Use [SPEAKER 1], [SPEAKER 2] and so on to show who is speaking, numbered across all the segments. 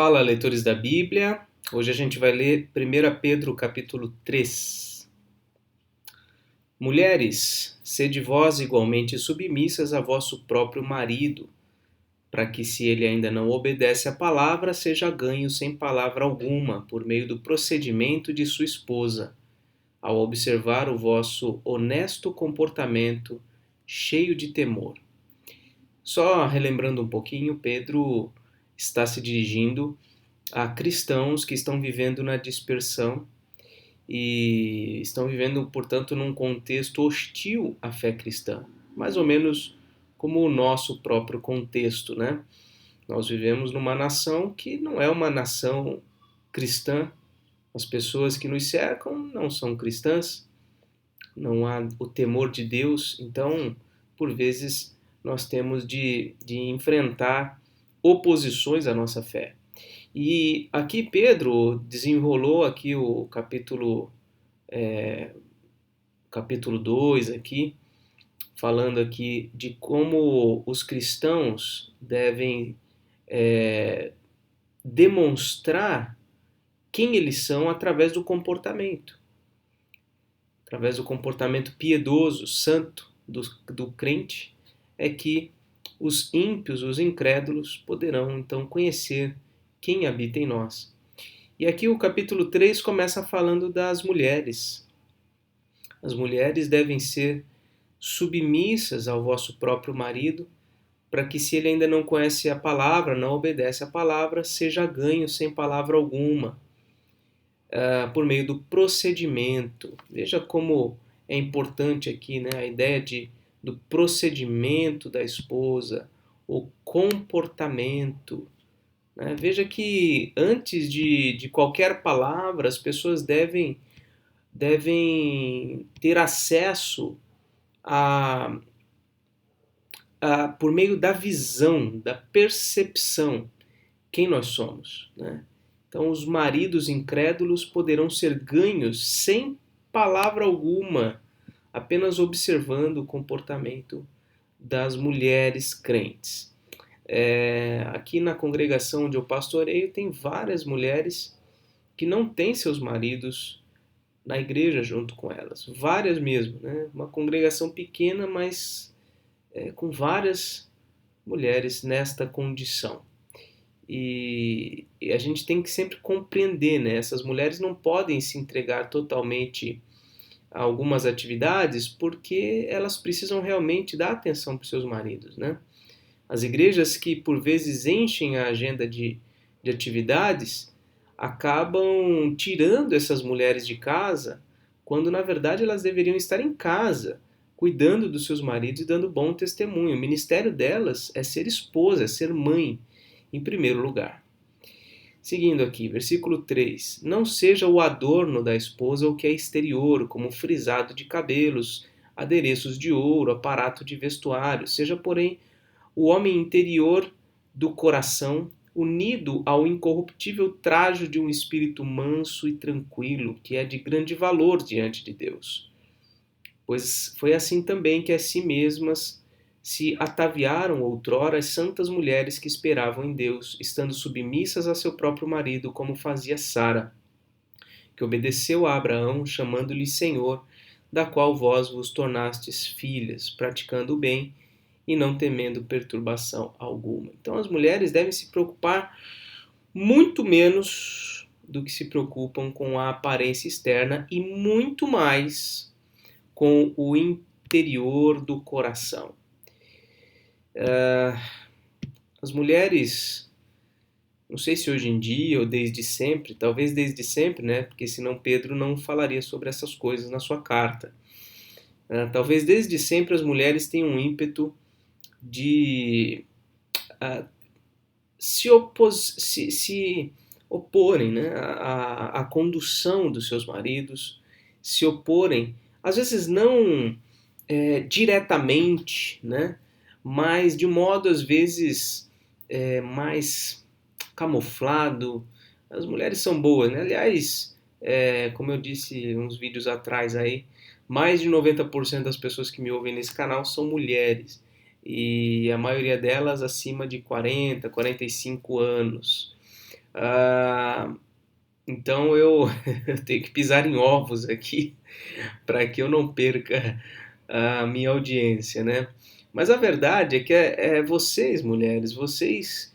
[SPEAKER 1] Fala, leitores da Bíblia. Hoje a gente vai ler 1 Pedro capítulo 3. Mulheres, sede vós igualmente submissas a vosso próprio marido, para que, se ele ainda não obedece à palavra, seja ganho sem palavra alguma, por meio do procedimento de sua esposa, ao observar o vosso honesto comportamento, cheio de temor. Só relembrando um pouquinho, Pedro está se dirigindo a cristãos que estão vivendo na dispersão e estão vivendo, portanto, num contexto hostil à fé cristã, mais ou menos como o nosso próprio contexto, né? Nós vivemos numa nação que não é uma nação cristã, as pessoas que nos cercam não são cristãs, não há o temor de Deus, então, por vezes, nós temos de enfrentar oposições à nossa fé. E aqui Pedro desenrolou aqui o capítulo 2 aqui, falando aqui de como os cristãos devem demonstrar quem eles são através do comportamento piedoso, santo do crente, é que os ímpios, os incrédulos, poderão então conhecer quem habita em nós. E aqui o capítulo 3 começa falando das mulheres. As mulheres devem ser submissas ao vosso próprio marido, para que, se ele ainda não conhece a palavra, não obedece a palavra, seja ganho sem palavra alguma, por meio do procedimento. Veja como é importante aqui, né, a ideia do procedimento da esposa, o comportamento. Veja que antes de qualquer palavra, as pessoas devem ter acesso por meio da visão, da percepção, quem nós somos. Então, os maridos incrédulos poderão ser ganhos sem palavra alguma, apenas observando o comportamento das mulheres crentes. Aqui na congregação onde eu pastoreio, tem várias mulheres que não têm seus maridos na igreja junto com elas. Várias mesmo, né? Uma congregação pequena, mas com várias mulheres nesta condição. E a gente tem que sempre compreender, né? Essas mulheres não podem se entregar totalmente a algumas atividades porque elas precisam realmente dar atenção para os seus maridos, né? As igrejas que por vezes enchem a agenda de atividades acabam tirando essas mulheres de casa, quando na verdade elas deveriam estar em casa, cuidando dos seus maridos e dando bom testemunho. O ministério delas é ser esposa, é ser mãe, em primeiro lugar. Seguindo aqui, versículo 3. Não seja o adorno da esposa o que é exterior, como frisado de cabelos, adereços de ouro, aparato de vestuário. Seja, porém, o homem interior do coração, unido ao incorruptível trajo de um espírito manso e tranquilo, que é de grande valor diante de Deus. Pois foi assim também que a si mesmas se ataviaram outrora as santas mulheres que esperavam em Deus, estando submissas a seu próprio marido, como fazia Sara, que obedeceu a Abraão, chamando-lhe Senhor, da qual vós vos tornastes filhas, praticando o bem e não temendo perturbação alguma. Então as mulheres devem se preocupar muito menos do que se preocupam com a aparência externa e muito mais com o interior do coração. As mulheres, não sei se hoje em dia ou desde sempre, talvez desde sempre, né? Porque senão Pedro não falaria sobre essas coisas na sua carta. Talvez desde sempre as mulheres tenham um ímpeto de se oporem, né, à condução dos seus maridos, se oporem, às vezes não diretamente, né, mas de modo às vezes mais camuflado. As mulheres são boas, né? Aliás, como eu disse uns vídeos atrás aí, mais de 90% das pessoas que me ouvem nesse canal são mulheres. E a maioria delas acima de 40, 45 anos. Ah, então eu, eu tenho que pisar em ovos aqui para que eu não perca a minha audiência, né? Mas a verdade é que vocês, mulheres, vocês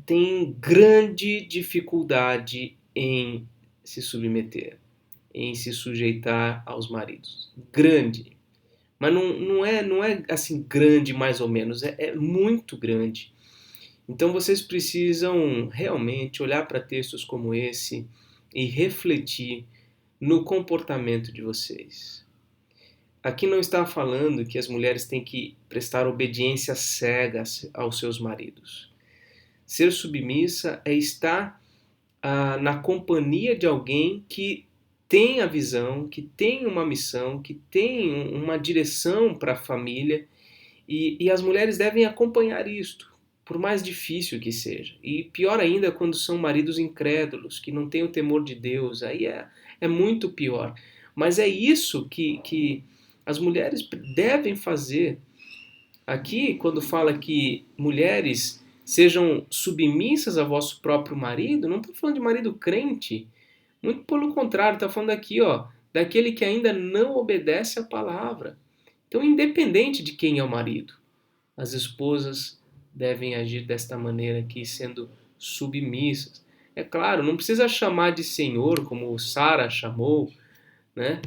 [SPEAKER 1] têm grande dificuldade em se submeter, em se sujeitar aos maridos. Grande. Mas não é assim grande mais ou menos, é muito grande. Então vocês precisam realmente olhar para textos como esse e refletir no comportamento de vocês. Aqui não está falando que as mulheres têm que prestar obediência cega aos seus maridos. Ser submissa é estar na companhia de alguém que tem a visão, que tem uma missão, que tem uma direção para a família e as mulheres devem acompanhar isto, por mais difícil que seja. E pior ainda quando são maridos incrédulos, que não têm o temor de Deus, aí é muito pior. Mas é isso que as mulheres devem fazer. Aqui, quando fala que mulheres sejam submissas ao vosso próprio marido, não está falando de marido crente. Muito pelo contrário, está falando aqui, ó, daquele que ainda não obedece à palavra. Então, independente de quem é o marido, as esposas devem agir desta maneira aqui, sendo submissas. É claro, não precisa chamar de Senhor, como Sara chamou, né?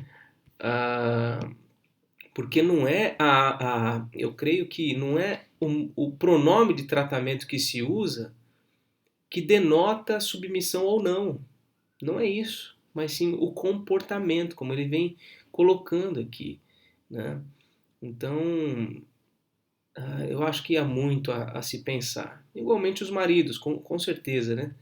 [SPEAKER 1] Ah, porque não é eu creio que não é o pronome de tratamento que se usa que denota submissão ou não. Não é isso, mas sim o comportamento, como ele vem colocando aqui, né? Então, eu acho que há muito a se pensar. Igualmente os maridos, com certeza, né?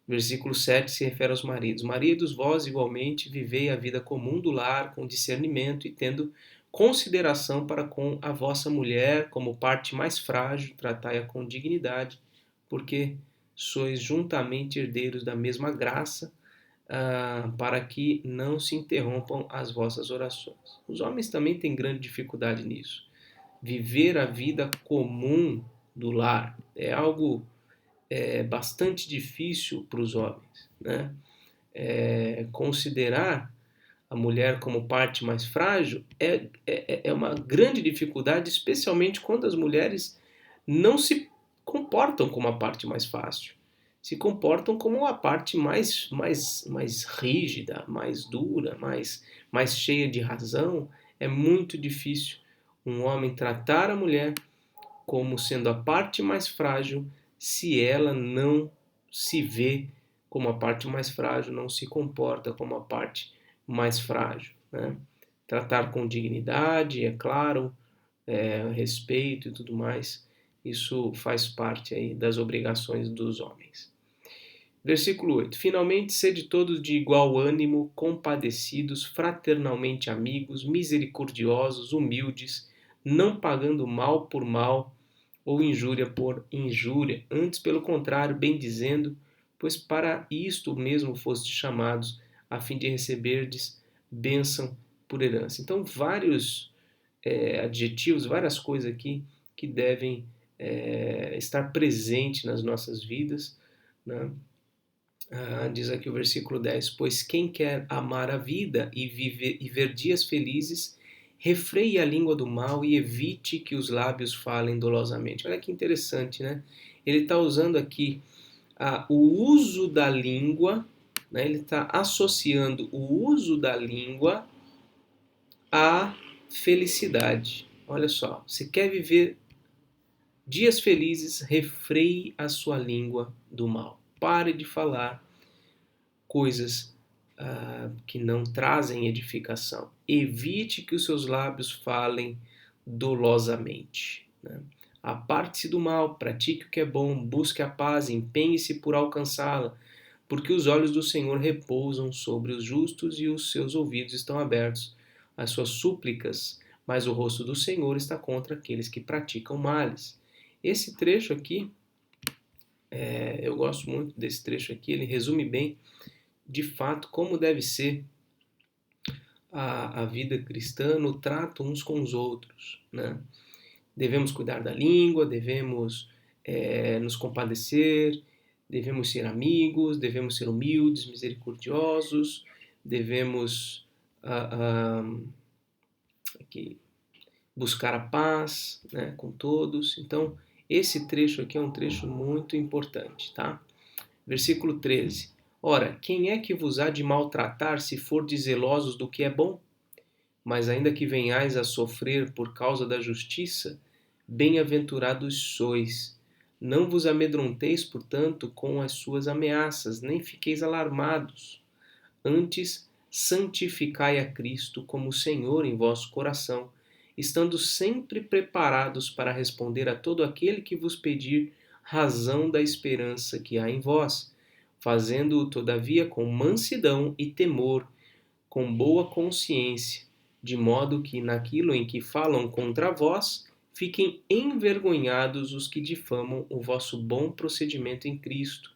[SPEAKER 1] Versículo 7 se refere aos maridos. Maridos, vós igualmente vivei a vida comum do lar, com discernimento e tendo consideração para com a vossa mulher como parte mais frágil, tratai-a com dignidade, porque sois juntamente herdeiros da mesma graça, para que não se interrompam as vossas orações. Os homens também têm grande dificuldade nisso. Viver a vida comum do lar é algo bastante difícil para os homens, né? Considerar a mulher como parte mais frágil é uma grande dificuldade, especialmente quando as mulheres não se comportam como a parte mais fácil, se comportam como a parte mais rígida, mais dura, mais cheia de razão. É muito difícil um homem tratar a mulher como sendo a parte mais frágil se ela não se vê como a parte mais frágil, não se comporta como a parte mais frágil, né? Tratar com dignidade, é claro, respeito e tudo mais, isso faz parte aí das obrigações dos homens. Versículo 8. Finalmente, sede todos de igual ânimo, compadecidos, fraternalmente amigos, misericordiosos, humildes, não pagando mal por mal ou injúria por injúria, antes pelo contrário, bendizendo, pois para isto mesmo fostes chamados, a fim de receberdes bênção por herança. Então, vários adjetivos, várias coisas aqui que devem estar presentes nas nossas vidas, né? Diz aqui o versículo 10: pois quem quer amar a vida e ver dias felizes, refreie a língua do mal e evite que os lábios falem dolosamente. Olha que interessante, né? Ele está usando aqui o uso da língua, né? Ele está associando o uso da língua à felicidade. Olha só, você quer viver dias felizes, refreie a sua língua do mal. Pare de falar coisas que não trazem edificação. Evite que os seus lábios falem dolosamente, né? Aparte-se do mal, pratique o que é bom, busque a paz, empenhe-se por alcançá-la, porque os olhos do Senhor repousam sobre os justos e os seus ouvidos estão abertos às suas súplicas, mas o rosto do Senhor está contra aqueles que praticam males. Esse trecho aqui, eu gosto muito desse trecho aqui, ele resume bem de fato como deve ser a vida cristã no trato uns com os outros, né? Devemos cuidar da língua, devemos nos compadecer, devemos ser amigos, devemos ser humildes, misericordiosos, devemos aqui, buscar a paz, né, com todos. Então, esse trecho aqui é um trecho muito importante, tá? Versículo 13. Ora, quem é que vos há de maltratar se fordes zelosos do que é bom? Mas ainda que venhais a sofrer por causa da justiça, bem-aventurados sois. Não vos amedronteis, portanto, com as suas ameaças, nem fiqueis alarmados. Antes, santificai a Cristo como Senhor em vosso coração, estando sempre preparados para responder a todo aquele que vos pedir razão da esperança que há em vós, fazendo-o, todavia, com mansidão e temor, com boa consciência, de modo que naquilo em que falam contra vós, fiquem envergonhados os que difamam o vosso bom procedimento em Cristo.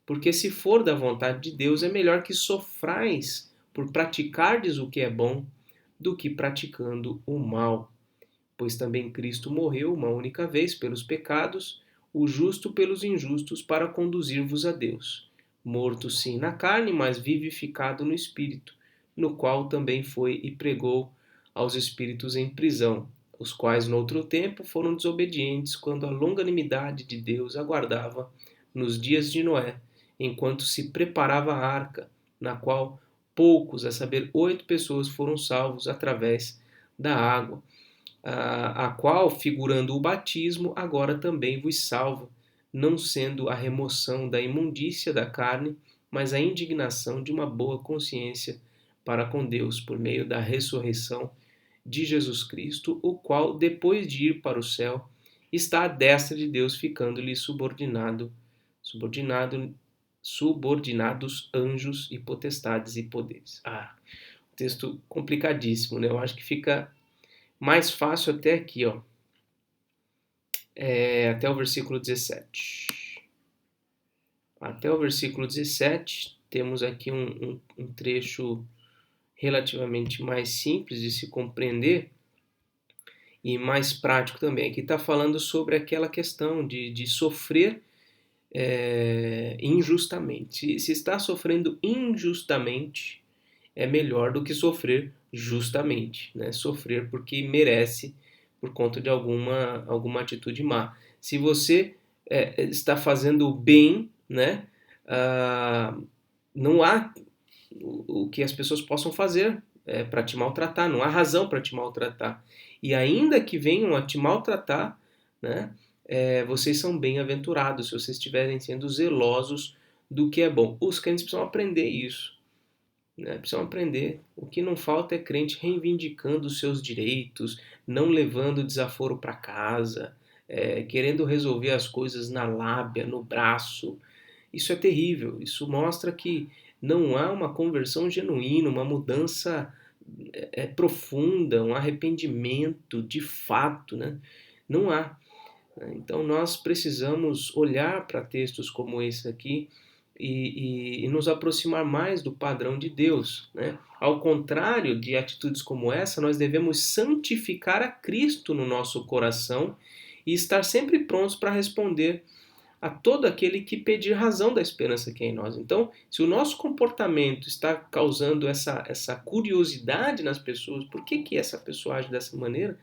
[SPEAKER 1] Porque se for da vontade de Deus, é melhor que sofrais por praticardes o que é bom, do que praticando o mal. Pois também Cristo morreu uma única vez pelos pecados, o justo pelos injustos, para conduzir-vos a Deus. Morto sim na carne, mas vivificado no Espírito, no qual também foi e pregou aos espíritos em prisão, os quais noutro tempo foram desobedientes, quando a longanimidade de Deus aguardava nos dias de Noé, enquanto se preparava a arca, na qual poucos, a saber, 8 pessoas, foram salvos através da água, a qual, figurando o batismo, agora também vos salva, não sendo a remoção da imundícia da carne, mas a indignação de uma boa consciência para com Deus, por meio da ressurreição de Jesus Cristo, o qual, depois de ir para o céu, está à destra de Deus, ficando-lhe subordinados anjos e potestades e poderes. Texto complicadíssimo, né? Eu acho que fica mais fácil até aqui, ó. Até o versículo 17. Até o versículo 17, temos aqui um trecho relativamente mais simples de se compreender e mais prático também. Aqui está falando sobre aquela questão de sofrer injustamente. Se está sofrendo injustamente, é melhor do que sofrer justamente, né? Sofrer porque merece por conta de alguma atitude má. Se você está fazendo bem, né? Não há o que as pessoas possam fazer para te maltratar, não há razão para te maltratar. E ainda que venham a te maltratar, né? Vocês são bem-aventurados se vocês estiverem sendo zelosos do que é bom. Os crentes precisam aprender isso. Né? Precisam aprender. O que não falta é crente reivindicando os seus direitos, não levando desaforo para casa, querendo resolver as coisas na lábia, no braço. Isso é terrível. Isso mostra que não há uma conversão genuína, uma mudança profunda, um arrependimento de fato. Né? Não há. Então nós precisamos olhar para textos como esse aqui e nos aproximar mais do padrão de Deus. Né? Ao contrário de atitudes como essa, nós devemos santificar a Cristo no nosso coração e estar sempre prontos para responder a todo aquele que pedir razão da esperança que é em nós. Então, se o nosso comportamento está causando essa curiosidade nas pessoas, por que essa pessoa age dessa maneira?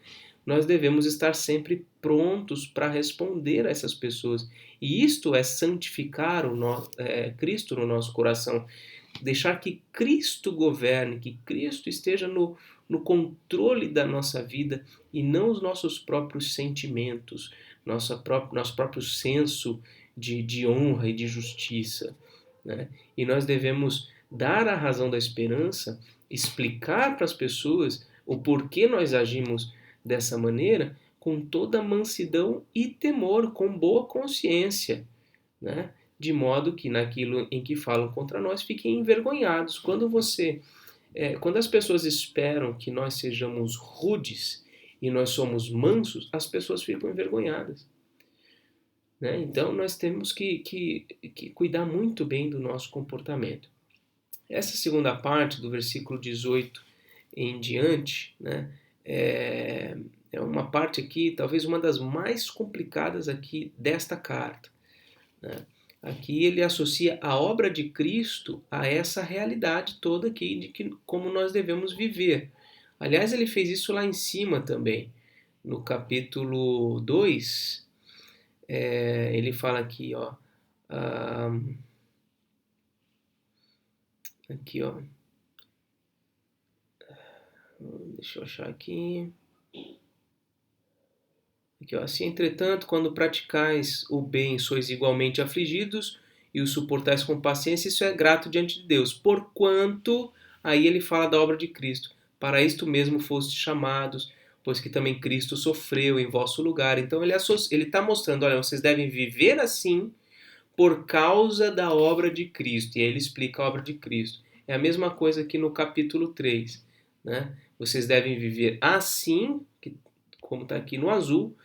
[SPEAKER 1] Nós devemos estar sempre prontos para responder a essas pessoas. E isto é santificar Cristo no nosso coração. Deixar que Cristo governe, que Cristo esteja no controle da nossa vida e não os nossos próprios sentimentos, nosso próprio senso de honra e de justiça. Né? E nós devemos dar a razão da esperança, explicar para as pessoas o porquê nós agimos dessa maneira, com toda mansidão e temor, com boa consciência, né? De modo que naquilo em que falam contra nós fiquem envergonhados. Quando as pessoas esperam que nós sejamos rudes e nós somos mansos, as pessoas ficam envergonhadas. Né? Então nós temos que cuidar muito bem do nosso comportamento. Essa segunda parte, do versículo 18 em diante, né, é uma parte aqui, talvez uma das mais complicadas aqui desta carta. Né? Aqui ele associa a obra de Cristo a essa realidade toda aqui de que, como nós devemos viver. Aliás, ele fez isso lá em cima também. No capítulo 2, ele fala aqui, ó. Aqui, ó. Deixa eu achar aqui. Aqui, ó. Assim, entretanto, quando praticais o bem, sois igualmente afligidos e o suportais com paciência, isso é grato diante de Deus. Porquanto, aí ele fala da obra de Cristo. Para isto mesmo fostes chamados, pois que também Cristo sofreu em vosso lugar. Então ele está mostrando, olha, vocês devem viver assim por causa da obra de Cristo. E aí ele explica a obra de Cristo. É a mesma coisa que no capítulo 3. Né? Vocês devem viver assim, como está aqui no azul,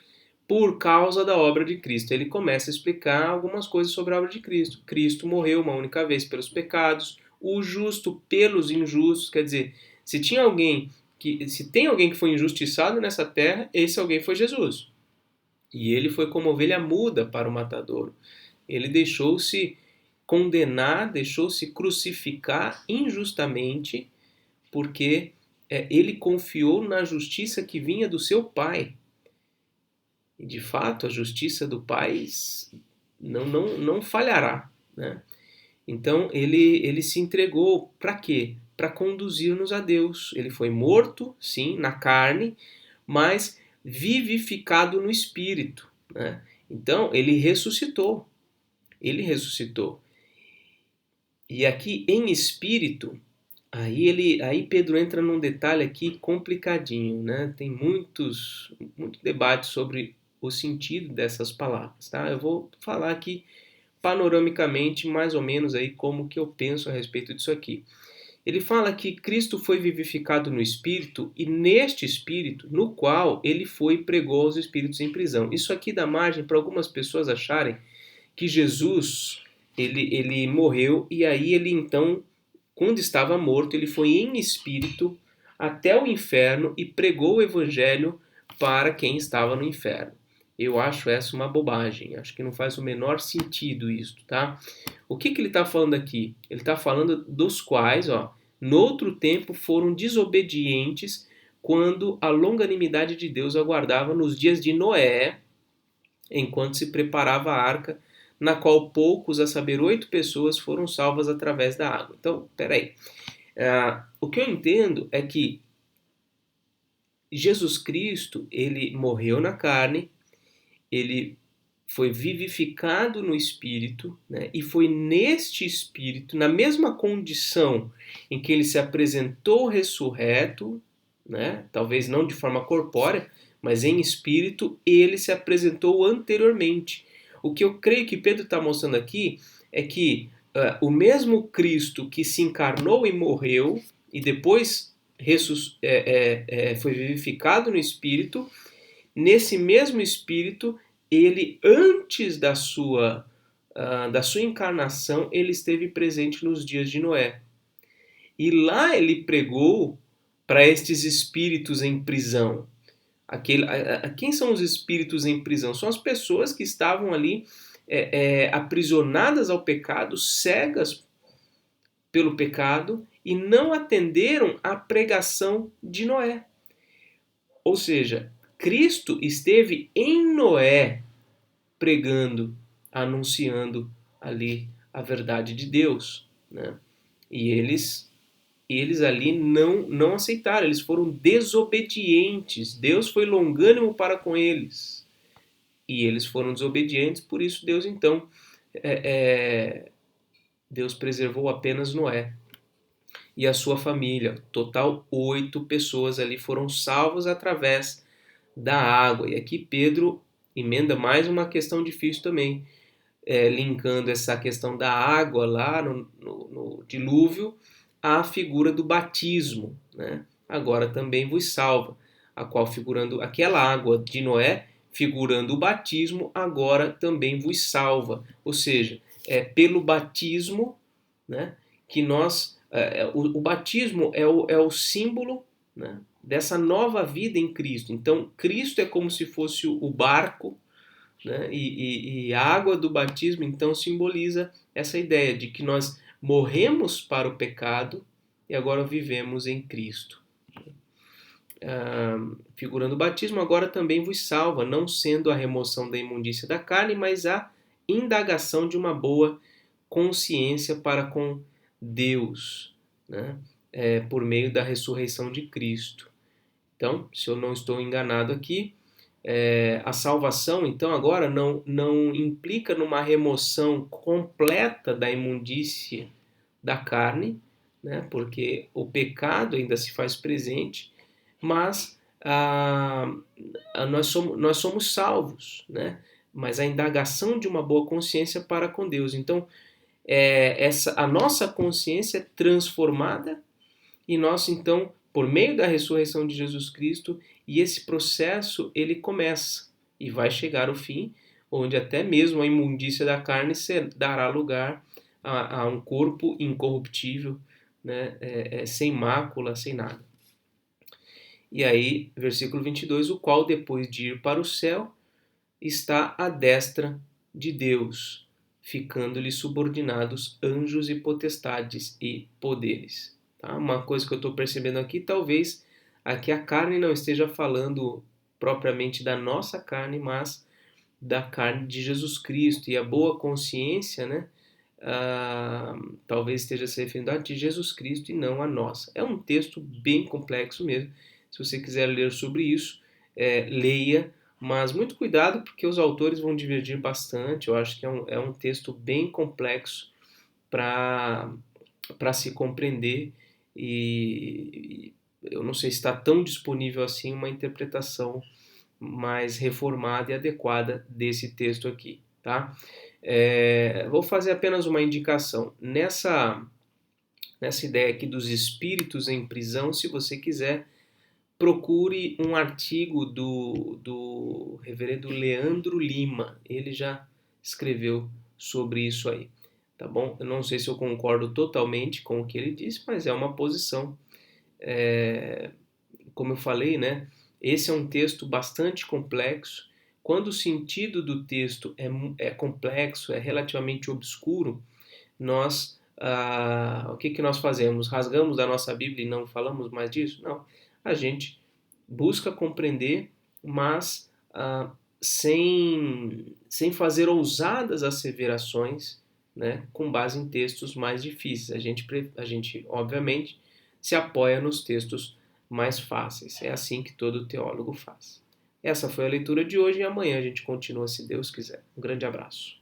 [SPEAKER 1] por causa da obra de Cristo. Ele começa a explicar algumas coisas sobre a obra de Cristo. Cristo morreu uma única vez pelos pecados, o justo pelos injustos, quer dizer, se tem alguém que foi injustiçado nessa terra, esse alguém foi Jesus. E ele foi como ovelha muda para o matadouro. Ele deixou-se condenar, deixou-se crucificar injustamente, porque ele confiou na justiça que vinha do seu Pai. E de fato, a justiça do Pai não falhará. Né? Então, ele se entregou para quê? Para conduzir-nos a Deus. Ele foi morto, sim, na carne, mas vivificado no Espírito. Né? Então, ele ressuscitou. Ele ressuscitou. E aqui, em Espírito, aí Pedro entra num detalhe aqui complicadinho. Né? Tem muito debate sobre o sentido dessas palavras. Tá? Eu vou falar aqui panoramicamente, mais ou menos, aí como que eu penso a respeito disso aqui. Ele fala que Cristo foi vivificado no Espírito e neste Espírito, no qual ele foi e pregou aos espíritos em prisão. Isso aqui dá margem para algumas pessoas acharem que Jesus, ele morreu e aí ele então, quando estava morto, ele foi em espírito até o inferno e pregou o evangelho para quem estava no inferno. Eu acho essa uma bobagem, acho que não faz o menor sentido isso, tá? O que ele está falando aqui? Ele está falando dos quais, ó, noutro tempo foram desobedientes quando a longanimidade de Deus aguardava nos dias de Noé, enquanto se preparava a arca, na qual poucos, a saber, 8 pessoas, foram salvas através da água. Então, peraí. O que eu entendo é que Jesus Cristo, ele morreu na carne, ele foi vivificado no Espírito, né? E foi neste Espírito, na mesma condição em que ele se apresentou ressurreto, né? Talvez não de forma corpórea, mas em espírito, ele se apresentou anteriormente. O que eu creio que Pedro está mostrando aqui é que o mesmo Cristo que se encarnou e morreu, e depois foi vivificado no Espírito, nesse mesmo Espírito, ele, antes da sua encarnação, ele esteve presente nos dias de Noé. E lá ele pregou para estes espíritos em prisão. Quem são os espíritos em prisão? São as pessoas que estavam ali aprisionadas ao pecado, cegas pelo pecado e não atenderam à pregação de Noé. Ou seja, Cristo esteve em Noé pregando, anunciando ali a verdade de Deus. Né? E eles ali não aceitaram, eles foram desobedientes. Deus foi longânimo para com eles. E eles foram desobedientes, por isso Deus então Deus preservou apenas Noé e a sua família. Total 8 pessoas ali foram salvas através da água. E aqui Pedro emenda mais uma questão difícil também, linkando essa questão da água lá no dilúvio à figura do batismo, né? Agora também vos salva, a qual figurando aquela água de Noé, figurando o batismo, agora também vos salva. Ou seja, pelo batismo, né, que nós... o batismo é o símbolo, né, dessa nova vida em Cristo. Então, Cristo é como se fosse o barco, né? E a água do batismo, então, simboliza essa ideia de que nós morremos para o pecado e agora vivemos em Cristo. Figurando o batismo, agora também vos salva, não sendo a remoção da imundícia da carne, mas a indagação de uma boa consciência para com Deus, né? Por meio da ressurreição de Cristo. Então, se eu não estou enganado aqui, a salvação, então, agora não implica numa remoção completa da imundícia da carne, né? Porque o pecado ainda se faz presente, mas nós somos salvos, né? Mas a indagação de uma boa consciência para com Deus. Então, a nossa consciência é transformada e nós, então, por meio da ressurreição de Jesus Cristo, e esse processo ele começa e vai chegar ao fim, onde até mesmo a imundícia da carne dará lugar a um corpo incorruptível, né? Sem mácula, sem nada. E aí, versículo 22, o qual depois de ir para o céu, está à destra de Deus, ficando-lhe subordinados anjos e potestades e poderes. Tá? Uma coisa que eu estou percebendo aqui, talvez aqui a carne não esteja falando propriamente da nossa carne, mas da carne de Jesus Cristo. E a boa consciência, né? Talvez esteja se referindo a de Jesus Cristo e não a nossa. É um texto bem complexo mesmo. Se você quiser ler sobre isso, leia, mas muito cuidado porque os autores vão divergir bastante. Eu acho que é um texto bem complexo para se compreender e eu não sei se está tão disponível assim uma interpretação mais reformada e adequada desse texto aqui, tá? Vou fazer apenas uma indicação. Nessa ideia aqui dos espíritos em prisão, se você quiser, procure um artigo do reverendo Leandro Lima. Ele já escreveu sobre isso aí, tá bom? Eu não sei se eu concordo totalmente com o que ele disse, mas é uma posição. Como eu falei, né? Esse é um texto bastante complexo. Quando o sentido do texto é complexo, é relativamente obscuro, o que nós fazemos? Rasgamos da nossa Bíblia e não falamos mais disso? Não. A gente busca compreender, mas sem fazer ousadas asseverações, né, com base em textos mais difíceis. A gente, obviamente, se apoia nos textos mais fáceis. É assim que todo teólogo faz. Essa foi a leitura de hoje e amanhã a gente continua, se Deus quiser. Um grande abraço.